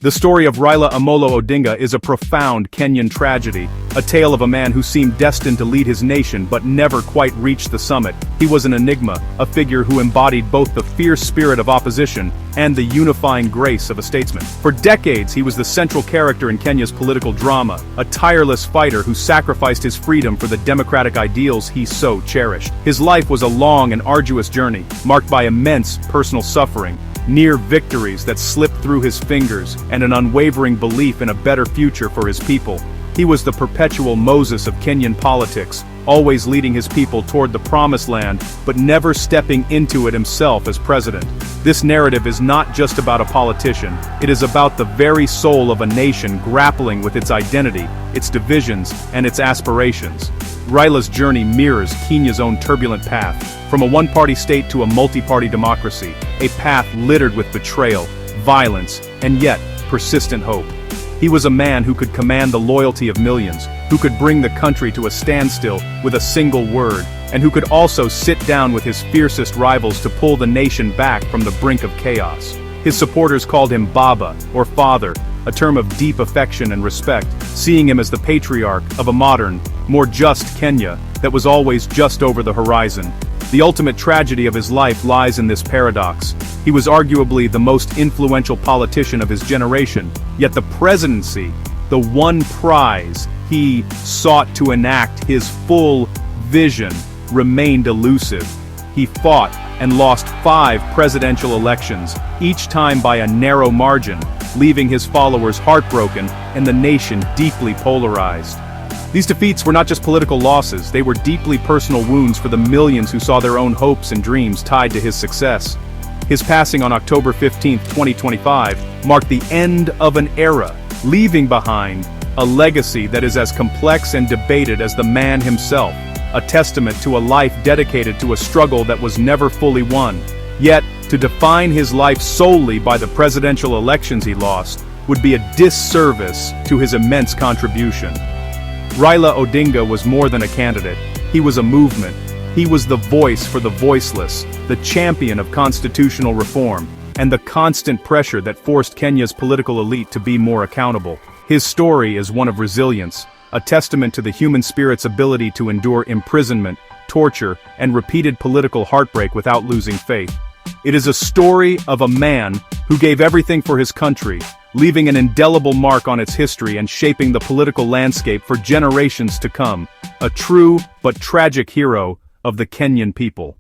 The story of Raila Amolo Odinga is a profound Kenyan tragedy, a tale of a man who seemed destined to lead his nation but never quite reached the summit. He was an enigma, a figure who embodied both the fierce spirit of opposition and the unifying grace of a statesman. For decades he was the central character in Kenya's political drama, a tireless fighter who sacrificed his freedom for the democratic ideals he so cherished. His life was a long and arduous journey, marked by immense personal suffering, near victories that slipped through his fingers, and an unwavering belief in a better future for his people. He was the perpetual Moses of Kenyan politics, always leading his people toward the promised land, but never stepping into it himself as president. This narrative is not just about a politician, it is about the very soul of a nation grappling with its identity, its divisions, and its aspirations. Raila's journey mirrors Kenya's own turbulent path, from a one-party state to a multi-party democracy, a path littered with betrayal, violence, and yet persistent hope. He was a man who could command the loyalty of millions, who could bring the country to a standstill with a single word, and who could also sit down with his fiercest rivals to pull the nation back from the brink of chaos. His supporters called him Baba, or Father, a term of deep affection and respect, seeing him as the patriarch of a modern, more just Kenya that was always just over the horizon. The ultimate tragedy of his life lies in this paradox. He was arguably the most influential politician of his generation, yet the presidency, the one prize he sought to enact his full vision, remained elusive. He fought and lost 5 presidential elections, each time by a narrow margin, leaving his followers heartbroken and the nation deeply polarized. These defeats were not just political losses, they were deeply personal wounds for the millions who saw their own hopes and dreams tied to his success. His passing on October 15, 2025, marked the end of an era, leaving behind a legacy that is as complex and debated as the man himself, a testament to a life dedicated to a struggle that was never fully won. Yet, to define his life solely by the presidential elections he lost would be a disservice to his immense contribution. Raila Odinga was more than a candidate. He was a movement. He was the voice for the voiceless, the champion of constitutional reform, and the constant pressure that forced Kenya's political elite to be more accountable. His story is one of resilience, a testament to the human spirit's ability to endure imprisonment, torture, and repeated political heartbreak without losing faith. It is a story of a man who gave everything for his country, leaving an indelible mark on its history and shaping the political landscape for generations to come, a true but tragic hero of the Kenyan people.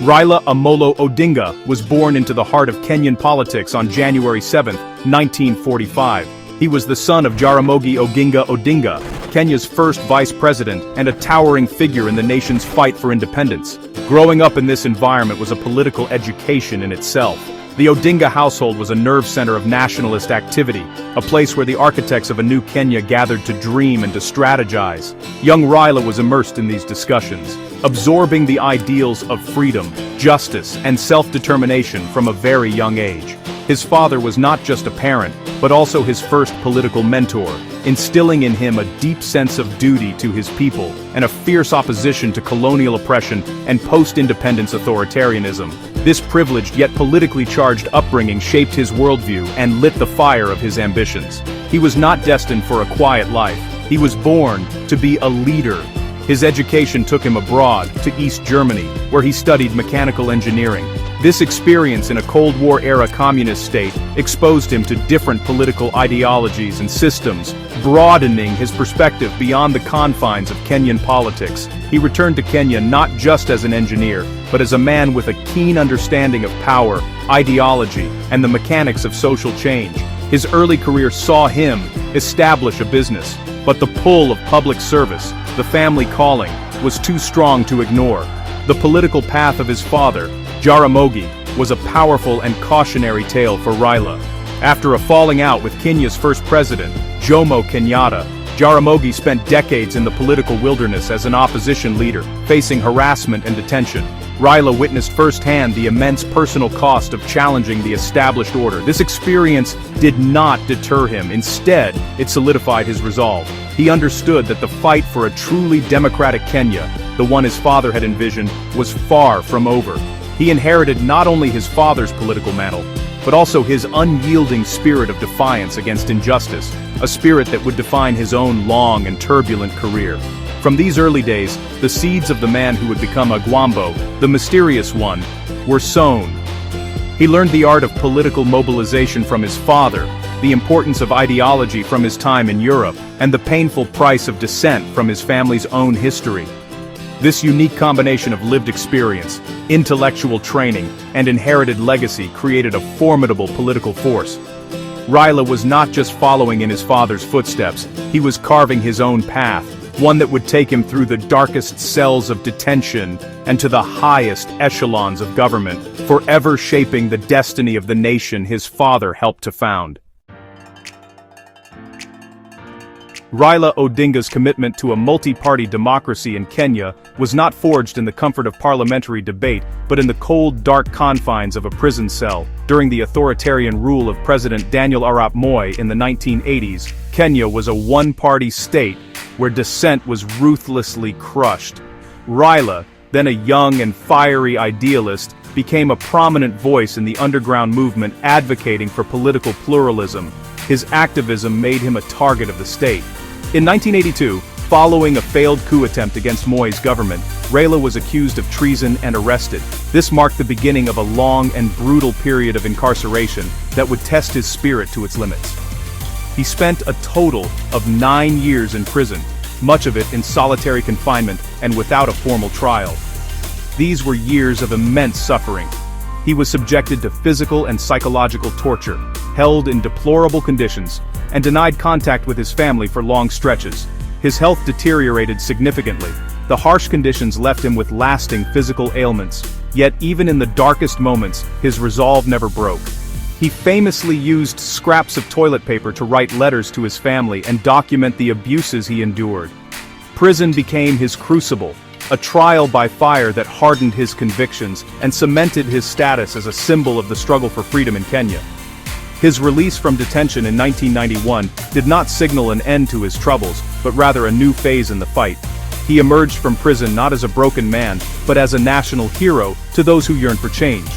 Raila Amolo Odinga was born into the heart of Kenyan politics on January 7, 1945. He was the son of Jaramogi Oginga Odinga, Kenya's first vice president and a towering figure in the nation's fight for independence. Growing up in this environment was a political education in itself. The Odinga household was a nerve center of nationalist activity, a place where the architects of a new Kenya gathered to dream and to strategize. Young Raila was immersed in these discussions, absorbing the ideals of freedom, justice, and self-determination from a very young age. His father was not just a parent, but also his first political mentor, instilling in him a deep sense of duty to his people and a fierce opposition to colonial oppression and post-independence authoritarianism. This privileged yet politically charged upbringing shaped his worldview and lit the fire of his ambitions. He was not destined for a quiet life. He was born to be a leader. His education took him abroad, to East Germany, where he studied mechanical engineering. This experience in a Cold War-era communist state exposed him to different political ideologies and systems, broadening his perspective beyond the confines of Kenyan politics. He returned to Kenya not just as an engineer, but as a man with a keen understanding of power, ideology, and the mechanics of social change. His early career saw him establish a business, but the pull of public service, the family calling, was too strong to ignore. The political path of his father, Jaramogi, was a powerful and cautionary tale for Raila. After a falling out with Kenya's first president, Jomo Kenyatta, Jaramogi spent decades in the political wilderness as an opposition leader, facing harassment and detention. Raila witnessed firsthand the immense personal cost of challenging the established order. This experience did not deter him. Instead, it solidified his resolve. He understood that the fight for a truly democratic Kenya, the one his father had envisioned, was far from over. He inherited not only his father's political mantle, but also his unyielding spirit of defiance against injustice, a spirit that would define his own long and turbulent career. From these early days, the seeds of the man who would become Agwambo, the mysterious one, were sown. He learned the art of political mobilization from his father, the importance of ideology from his time in Europe, and the painful price of dissent from his family's own history. This unique combination of lived experience, intellectual training, and inherited legacy created a formidable political force. Raila was not just following in his father's footsteps, he was carving his own path, one that would take him through the darkest cells of detention and to the highest echelons of government, forever shaping the destiny of the nation his father helped to found. Raila Odinga's commitment to a multi-party democracy in Kenya was not forged in the comfort of parliamentary debate, but in the cold, dark confines of a prison cell. During the authoritarian rule of President Daniel Arap Moi in the 1980s, Kenya was a one-party state where dissent was ruthlessly crushed. Raila, then a young and fiery idealist, became a prominent voice in the underground movement advocating for political pluralism. His activism made him a target of the state. In 1982, following a failed coup attempt against Moi's government, Raila was accused of treason and arrested. This marked the beginning of a long and brutal period of incarceration that would test his spirit to its limits. He spent a total of 9 years in prison, much of it in solitary confinement and without a formal trial. These were years of immense suffering. He was subjected to physical and psychological torture, held in deplorable conditions, and denied contact with his family for long stretches. His health deteriorated significantly. The harsh conditions left him with lasting physical ailments. Yet even in the darkest moments, his resolve never broke. He famously used scraps of toilet paper to write letters to his family and document the abuses he endured. Prison became his crucible, a trial by fire that hardened his convictions and cemented his status as a symbol of the struggle for freedom in Kenya. His release from detention in 1991 did not signal an end to his troubles, but rather a new phase in the fight. He emerged from prison not as a broken man, but as a national hero to those who yearn for change.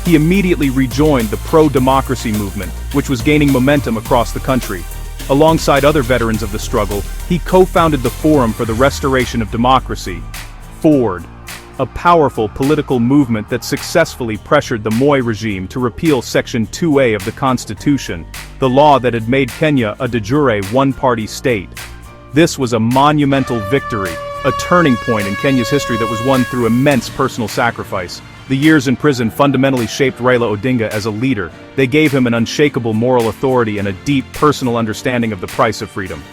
He immediately rejoined the pro-democracy movement, which was gaining momentum across the country. Alongside other veterans of the struggle, he co-founded the Forum for the Restoration of Democracy, FORD, a powerful political movement that successfully pressured the Moi regime to repeal Section 2A of the Constitution, the law that had made Kenya a de jure one-party state. This was a monumental victory, a turning point in Kenya's history that was won through immense personal sacrifice. The years in prison fundamentally shaped Raila Odinga as a leader. They gave him an unshakable moral authority and a deep personal understanding of the price of freedom.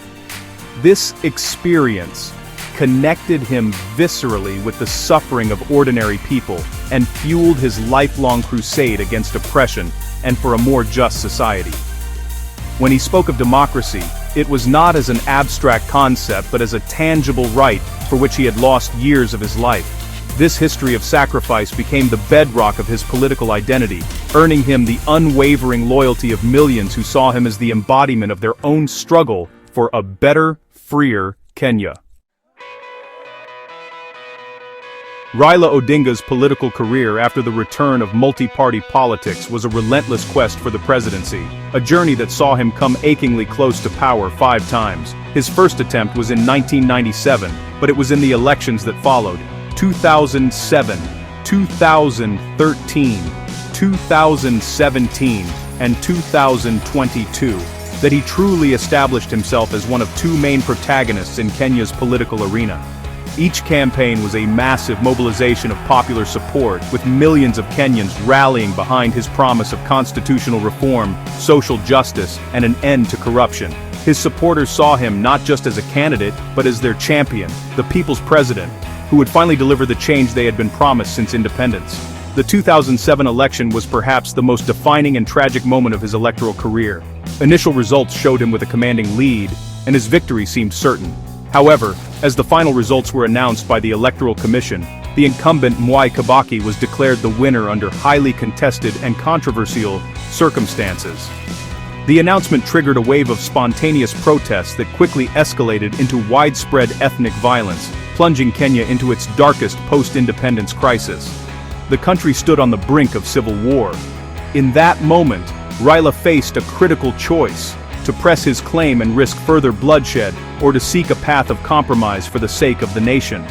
This experience connected him viscerally with the suffering of ordinary people and fueled his lifelong crusade against oppression and for a more just society. When he spoke of democracy, it was not as an abstract concept but as a tangible right for which he had lost years of his life. This history of sacrifice became the bedrock of his political identity, earning him the unwavering loyalty of millions who saw him as the embodiment of their own struggle for a better, freer Kenya. Raila Odinga's political career after the return of multi-party politics was a relentless quest for the presidency, a journey that saw him come achingly close to power 5 times. His first attempt was in 1997, but it was in the elections that followed, 2007, 2013, 2017, and 2022, that he truly established himself as one of 2 main protagonists in Kenya's political arena. Each campaign was a massive mobilization of popular support, with millions of Kenyans rallying behind his promise of constitutional reform, social justice, and an end to corruption. His supporters saw him not just as a candidate, but as their champion, the people's president, who would finally deliver the change they had been promised since independence. The 2007 election was perhaps the most defining and tragic moment of his electoral career. Initial results showed him with a commanding lead, and his victory seemed certain. However, as the final results were announced by the Electoral Commission, the incumbent Mwai Kibaki was declared the winner under highly contested and controversial circumstances. The announcement triggered a wave of spontaneous protests that quickly escalated into widespread ethnic violence, plunging Kenya into its darkest post-independence crisis. the country stood on the brink of civil war. In that moment, Raila faced a critical choice: to press his claim and risk further bloodshed, or to seek a path of compromise for the sake of the nation.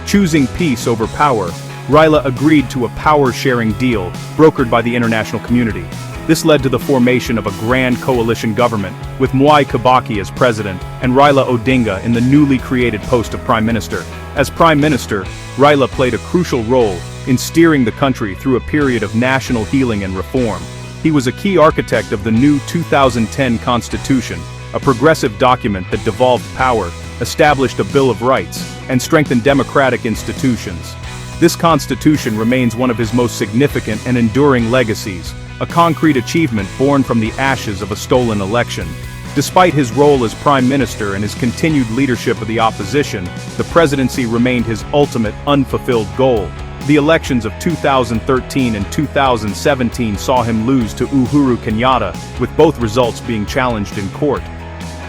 Choosing peace over power, Raila agreed to a power-sharing deal brokered by the international community. This led to the formation of a grand coalition government, with Mwai Kibaki as president and Raila Odinga in the newly created post of prime minister. As prime minister, Raila played a crucial role in steering the country through a period of national healing and reform. He was a key architect of the new 2010 Constitution, a progressive document that devolved power, established a Bill of Rights, and strengthened democratic institutions. This constitution remains one of his most significant and enduring legacies, a concrete achievement born from the ashes of a stolen election. Despite his role as prime minister and his continued leadership of the opposition, the presidency remained his ultimate unfulfilled goal. The elections of 2013 and 2017 saw him lose to Uhuru Kenyatta, with both results being challenged in court.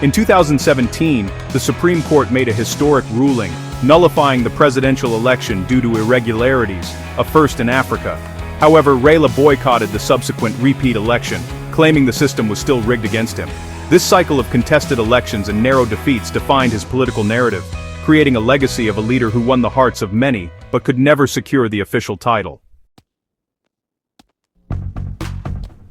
In 2017, the Supreme Court made a historic ruling, nullifying the presidential election due to irregularities, a first in Africa. However, Raila boycotted the subsequent repeat election, claiming the system was still rigged against him. This cycle of contested elections and narrow defeats defined his political narrative, creating a legacy of a leader who won the hearts of many, but could never secure the official title.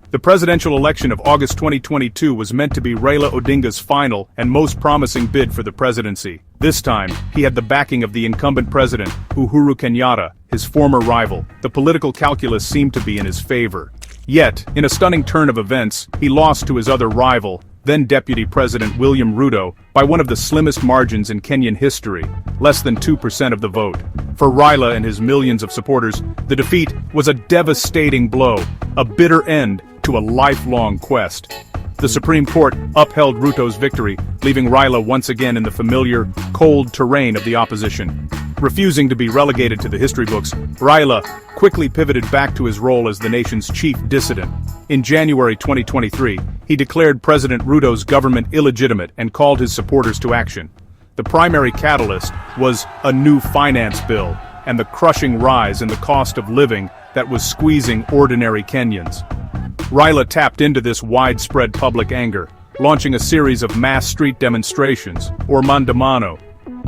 The presidential election of August 2022 was meant to be Raila Odinga's final and most promising bid for the presidency. This time, he had the backing of the incumbent president, Uhuru Kenyatta, his former rival. The political calculus seemed to be in his favor. Yet, in a stunning turn of events, he lost to his other rival, then Deputy President William Ruto, by one of the slimmest margins in Kenyan history, less than 2% of the vote. For Raila and his millions of supporters, the defeat was a devastating blow, a bitter end to a lifelong quest. The Supreme Court upheld Ruto's victory, leaving Raila once again in the familiar, cold terrain of the opposition. Refusing to be relegated to the history books, Raila quickly pivoted back to his role as the nation's chief dissident. In January 2023, he declared President Ruto's government illegitimate and called his supporters to action. The primary catalyst was a new finance bill and the crushing rise in the cost of living that was squeezing ordinary Kenyans. Raila tapped into this widespread public anger, launching a series of mass street demonstrations, or maandamano.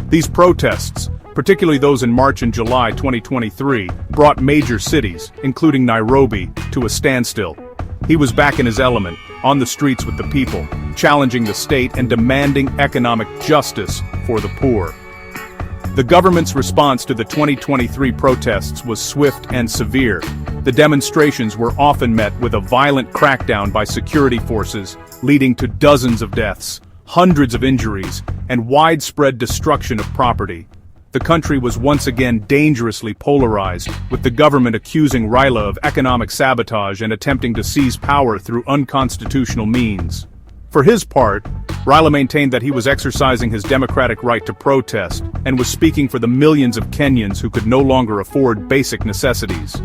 These protests, particularly those in March and July 2023, brought major cities, including Nairobi, to a standstill. He was back in his element, on the streets with the people, challenging the state and demanding economic justice for the poor. The government's response to the 2023 protests was swift and severe. The demonstrations were often met with a violent crackdown by security forces, leading to dozens of deaths, hundreds of injuries, and widespread destruction of property. The country was once again dangerously polarized, with the government accusing Raila of economic sabotage and attempting to seize power through unconstitutional means. For his part, Raila maintained that he was exercising his democratic right to protest and was speaking for the millions of Kenyans who could no longer afford basic necessities.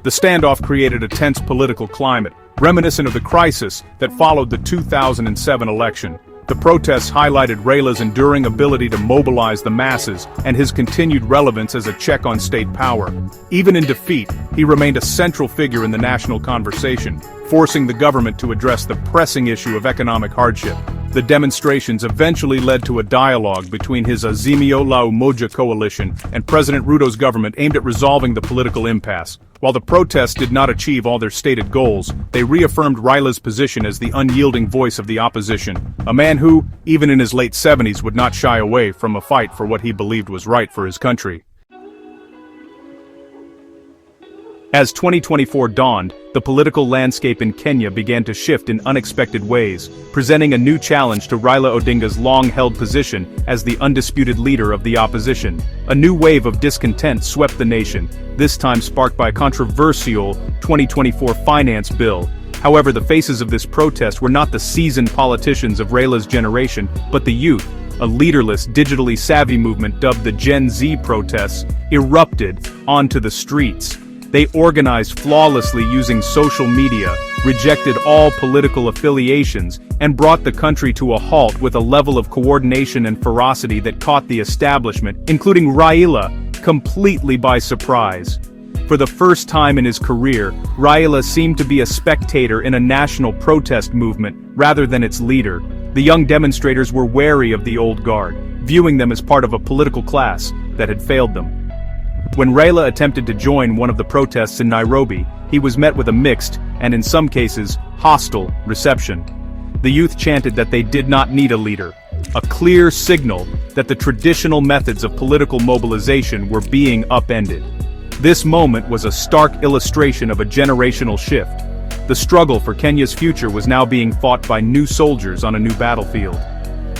The standoff created a tense political climate, reminiscent of the crisis that followed the 2007 election. The protests highlighted Raila's enduring ability to mobilize the masses and his continued relevance as a check on state power. Even in defeat, he remained a central figure in the national conversation, forcing the government to address the pressing issue of economic hardship. The demonstrations eventually led to a dialogue between his Azimio la Umoja coalition and President Ruto's government aimed at resolving the political impasse. While the protests did not achieve all their stated goals, they reaffirmed Raila's position as the unyielding voice of the opposition, a man who, even in his late 70s, would not shy away from a fight for what he believed was right for his country. As 2024 dawned, the political landscape in Kenya began to shift in unexpected ways, presenting a new challenge to Raila Odinga's long-held position as the undisputed leader of the opposition. A new wave of discontent swept the nation, this time sparked by a controversial 2024 finance bill. However, the faces of this protest were not the seasoned politicians of Raila's generation, but the youth. A leaderless, digitally savvy movement dubbed the Gen Z protests erupted onto the streets. They organized flawlessly using social media, rejected all political affiliations, and brought the country to a halt with a level of coordination and ferocity that caught the establishment, including Raila, completely by surprise. For the first time in his career, Raila seemed to be a spectator in a national protest movement rather than its leader. The young demonstrators were wary of the old guard, viewing them as part of a political class that had failed them. When Raila attempted to join one of the protests in Nairobi, he was met with a mixed, and in some cases, hostile, reception. The youth chanted that they did not need a leader, a clear signal that the traditional methods of political mobilization were being upended. This moment was a stark illustration of a generational shift. The struggle for Kenya's future was now being fought by new soldiers on a new battlefield.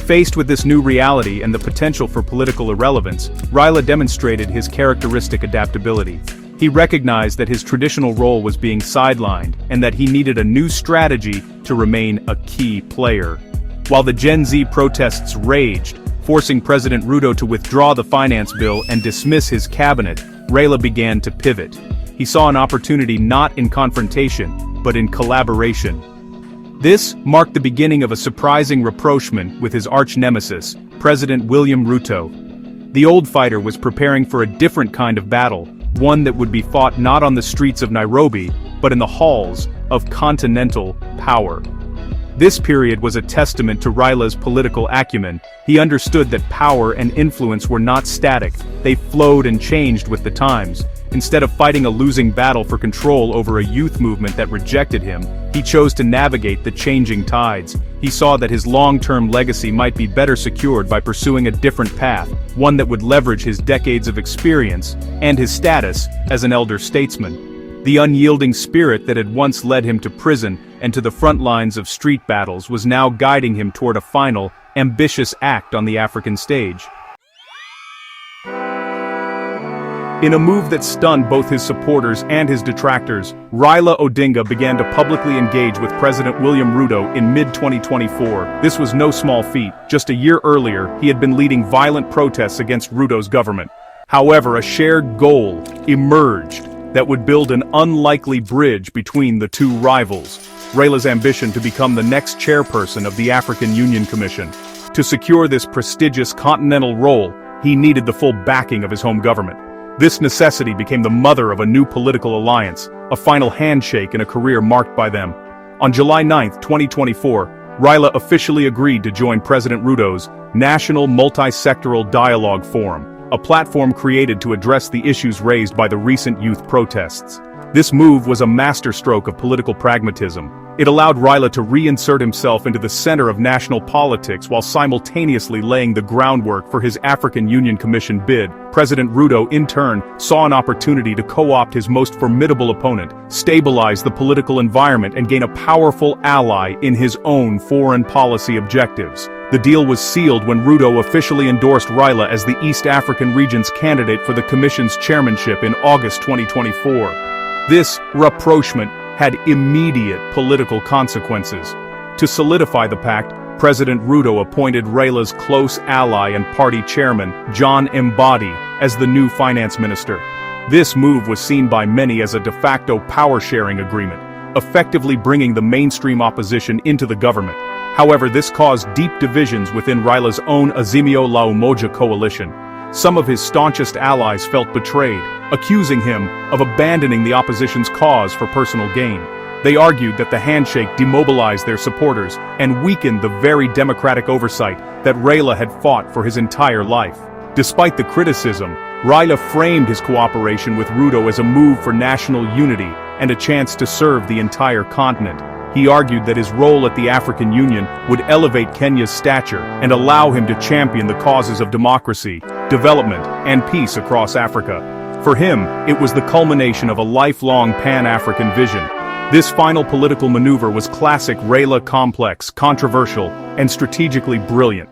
Faced with this new reality and the potential for political irrelevance, Raila demonstrated his characteristic adaptability. He recognized that his traditional role was being sidelined and that he needed a new strategy to remain a key player. While the Gen Z protests raged, forcing President Ruto to withdraw the finance bill and dismiss his cabinet, Raila began to pivot. He saw an opportunity not in confrontation, but in collaboration. This marked the beginning of a surprising rapprochement with his arch-nemesis, President William Ruto. The old fighter was preparing for a different kind of battle, one that would be fought not on the streets of Nairobi, but in the halls of continental power. This period was a testament to Raila's political acumen. He understood that power and influence were not static, they flowed and changed with the times. Instead of fighting a losing battle for control over a youth movement that rejected him, he chose to navigate the changing tides. He saw that his long-term legacy might be better secured by pursuing a different path, one that would leverage his decades of experience and his status as an elder statesman. The unyielding spirit that had once led him to prison and to the front lines of street battles was now guiding him toward a final, ambitious act on the African stage. In a move that stunned both his supporters and his detractors, Raila Odinga began to publicly engage with President William Ruto in mid-2024. This was no small feat. Just a year earlier, he had been leading violent protests against Ruto's government. However, a shared goal emerged that would build an unlikely bridge between the two rivals: Raila's ambition to become the next chairperson of the African Union Commission. To secure this prestigious continental role, he needed the full backing of his home government. This necessity became the mother of a new political alliance, a final handshake in a career marked by them. On July 9, 2024, Raila officially agreed to join President Ruto's National Multi-Sectoral Dialogue Forum, a platform created to address the issues raised by the recent youth protests. This move was a masterstroke of political pragmatism. It allowed Raila to reinsert himself into the center of national politics while simultaneously laying the groundwork for his African Union Commission bid. President Ruto, in turn, saw an opportunity to co-opt his most formidable opponent, stabilize the political environment, and gain a powerful ally in his own foreign policy objectives. The deal was sealed when Ruto officially endorsed Raila as the East African region's candidate for the Commission's chairmanship in August 2024. This rapprochement had immediate political consequences. To solidify the pact, President Ruto appointed Raila's close ally and party chairman, John Mbadi, as the new finance minister. This move was seen by many as a de facto power-sharing agreement, effectively bringing the mainstream opposition into the government. However, this caused deep divisions within Raila's own Azimio la Umoja coalition. Some of his staunchest allies felt betrayed, accusing him of abandoning the opposition's cause for personal gain. They argued that the handshake demobilized their supporters and weakened the very democratic oversight that Raila had fought for his entire life. Despite the criticism, Raila framed his cooperation with Ruto as a move for national unity and a chance to serve the entire continent. He argued that his role at the African Union would elevate Kenya's stature and allow him to champion the causes of democracy, development, and peace across Africa. For him, it was the culmination of a lifelong Pan-African vision. This final political maneuver was classic Raila, complex, controversial, and strategically brilliant.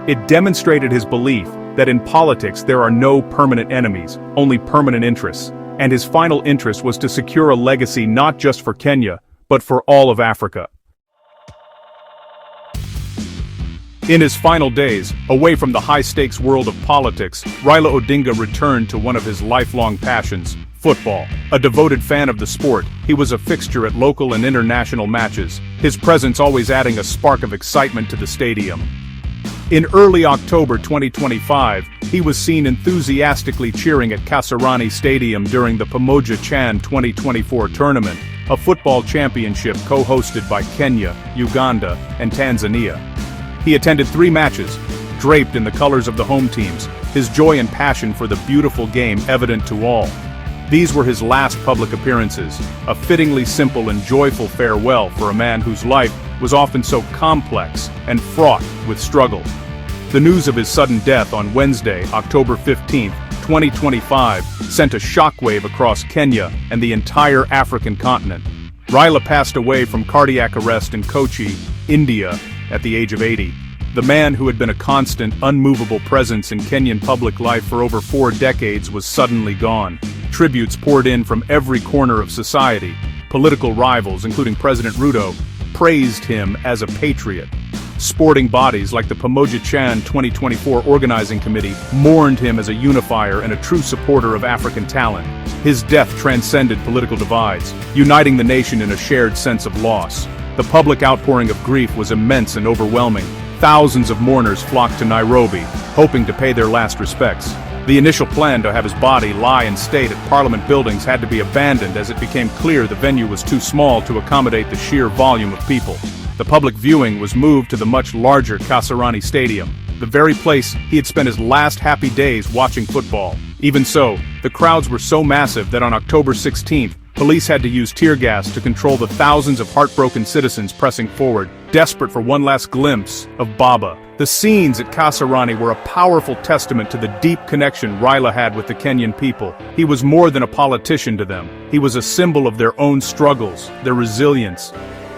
It demonstrated his belief that in politics there are no permanent enemies, only permanent interests, and his final interest was to secure a legacy not just for Kenya, but for all of Africa. In his final days, away from the high-stakes world of politics, Raila Odinga returned to one of his lifelong passions: football. A devoted fan of the sport, he was a fixture at local and international matches, his presence always adding a spark of excitement to the stadium. In early October 2025, he was seen enthusiastically cheering at Kasarani Stadium during the Pamoja Chan 2024 tournament, a football championship co-hosted by Kenya, Uganda, and Tanzania. He attended 3 matches, draped in the colors of the home teams, his joy and passion for the beautiful game evident to all. These were his last public appearances, a fittingly simple and joyful farewell for a man whose life was often so complex and fraught with struggle. The news of his sudden death on Wednesday, October 15, 2025, sent a shockwave across Kenya and the entire African continent. Raila passed away from cardiac arrest in Kochi, India, at the age of 80. The man who had been a constant, unmovable presence in Kenyan public life for over 4 decades was suddenly gone. Tributes poured in from every corner of society. Political rivals, including President Ruto, praised him as a patriot. Sporting bodies like the Pamoja Chan 2024 Organizing Committee mourned him as a unifier and a true supporter of African talent. His death transcended political divides, uniting the nation in a shared sense of loss. The public outpouring of grief was immense and overwhelming. Thousands of mourners flocked to Nairobi, hoping to pay their last respects. The initial plan to have his body lie in state at Parliament buildings had to be abandoned as it became clear the venue was too small to accommodate the sheer volume of people. The public viewing was moved to the much larger Kasarani Stadium, the very place he had spent his last happy days watching football. Even so, the crowds were so massive that on October 16th, police had to use tear gas to control the thousands of heartbroken citizens pressing forward, desperate for one last glimpse of Baba. The scenes at Kasarani were a powerful testament to the deep connection Raila had with the Kenyan people. He was more than a politician to them. He was a symbol of their own struggles, their resilience,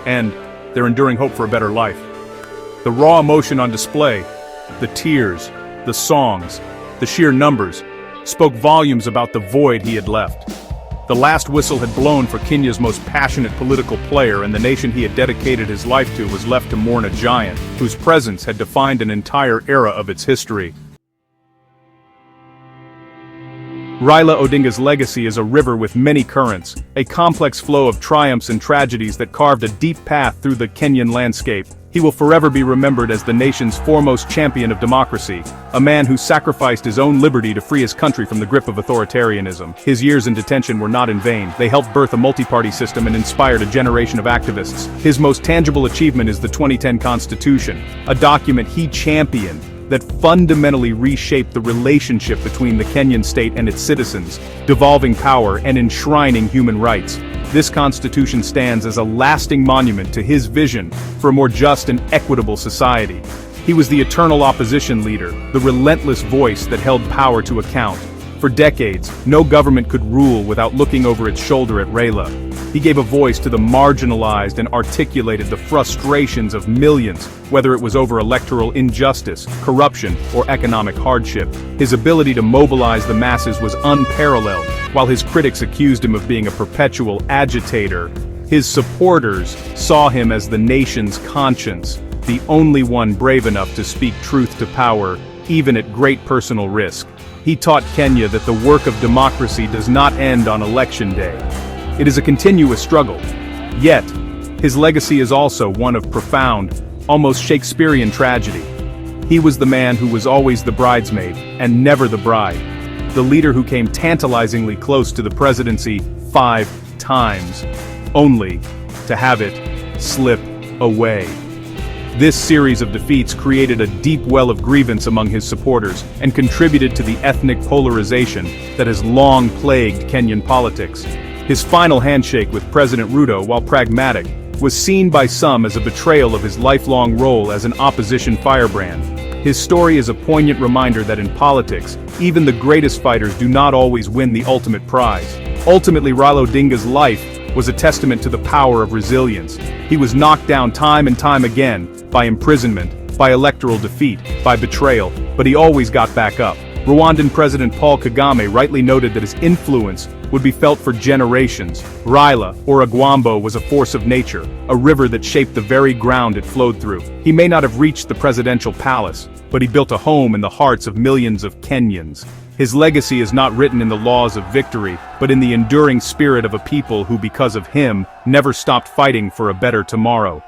and their enduring hope for a better life. The raw emotion on display, the tears, the songs, the sheer numbers, spoke volumes about the void he had left. The last whistle had blown for Kenya's most passionate political player, and the nation he had dedicated his life to was left to mourn a giant, whose presence had defined an entire era of its history. Raila Odinga's legacy is a river with many currents, a complex flow of triumphs and tragedies that carved a deep path through the Kenyan landscape. He will forever be remembered as the nation's foremost champion of democracy, a man who sacrificed his own liberty to free his country from the grip of authoritarianism. His years in detention were not in vain. They helped birth a multi-party system and inspired a generation of activists. His most tangible achievement is the 2010 Constitution, a document he championed that fundamentally reshaped the relationship between the Kenyan state and its citizens, devolving power and enshrining human rights. This constitution stands as a lasting monument to his vision for a more just and equitable society. He was the eternal opposition leader, the relentless voice that held power to account. For decades, no government could rule without looking over its shoulder at Raila. He gave a voice to the marginalized and articulated the frustrations of millions, whether it was over electoral injustice, corruption, or economic hardship. His ability to mobilize the masses was unparalleled. While his critics accused him of being a perpetual agitator, his supporters saw him as the nation's conscience, the only one brave enough to speak truth to power, even at great personal risk. He taught Kenya that the work of democracy does not end on election day. It is a continuous struggle. Yet, his legacy is also one of profound, almost Shakespearean tragedy. He was the man who was always the bridesmaid, and never the bride. The leader who came tantalizingly close to the presidency 5 times, only to have it slip away. This series of defeats created a deep well of grievance among his supporters and contributed to the ethnic polarization that has long plagued Kenyan politics. His final handshake with President Ruto, while pragmatic, was seen by some as a betrayal of his lifelong role as an opposition firebrand. His story is a poignant reminder that in politics, even the greatest fighters do not always win the ultimate prize. Ultimately, Raila Odinga's life was a testament to the power of resilience. He was knocked down time and time again, by imprisonment, by electoral defeat, by betrayal, but he always got back up. Rwandan President Paul Kagame rightly noted that his influence would be felt for generations. Raila, or Agwambo, was a force of nature, a river that shaped the very ground it flowed through. He may not have reached the presidential palace, but he built a home in the hearts of millions of Kenyans. His legacy is not written in the laws of victory, but in the enduring spirit of a people who, because of him, never stopped fighting for a better tomorrow.